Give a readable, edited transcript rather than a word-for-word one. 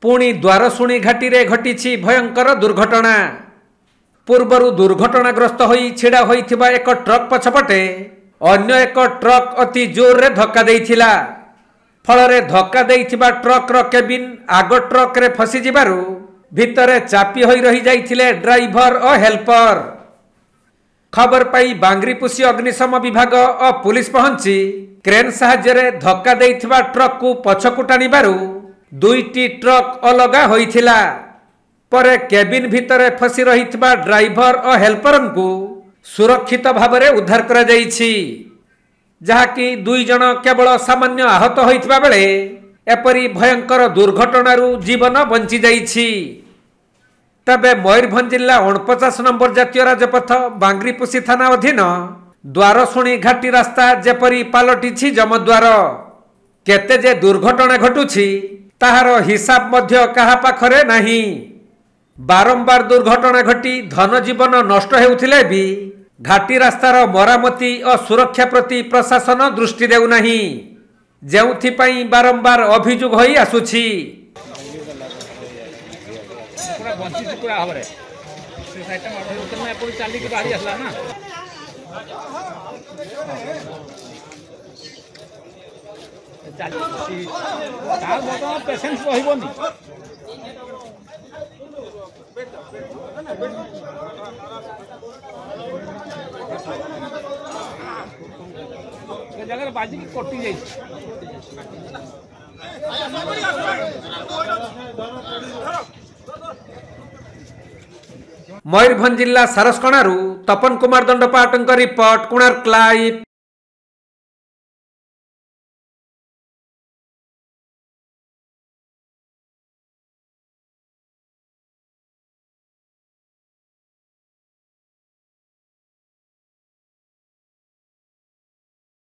पुणी द्वारशुणी घाटी रे घटी भयंकर दुर्घटना। पूर्वर दुर्घटनाग्रस्त होई छिड़ा होइथिबा एक ट्रक पछपटे अन्य एक ट्रक अति जोर रे धक्का देइथिला। फलरे धक्का देइथिबा ट्रक रो केबिन आग ट्रक रे फसी जिबारु भितरे चापी होई रही जाइथिले ड्राइवर और हेल्पर। खबर पाई बांग्रीपुसी अग्निशम विभाग और पुलिस पहुंची क्रेन साहाय्य रे धक्का देइथिबा ट्रक को पछकु टाणिबारु दुईटी ट्रक अलगा होइथिला। परे केबिन भितरे फसी रहिथिबा ड्राइवर और हेल्पर को सुरक्षित भावरे उद्धार करा जाइछि, जहाँकि दुई जन केवल सामान्य आहत होइथिबा बेले एपरी भयंकर दुर्घटनारू जीवन बंची जाइछि। तबे मयूरभंज जिला 49 नंबर जातीय राजपथ बांग्रीपुसी थाना अधीन द्वारशुणी घाटी रास्ता जेपरी पालटिछि जमद्वार। केते जे दुर्घटना घटुछि ताहार हिसाब मध्य काहा पाखरे नाही। बारंबार दुर्घटना घटी धन जीवन नष्ट हेउथिले भी घाटी रास्तार मरामती और सुरक्षा प्रति प्रशासन दृष्टि देउ नाही, जेउथिपाई बारंबार अभियोग होई आसुछि। जगह बाजी की कोटी जाई मयूरभंज जिला सारसकणारू तपन कुमार दंडपाटଙ୍କ रिपोर्ट कोणार्क लाइव।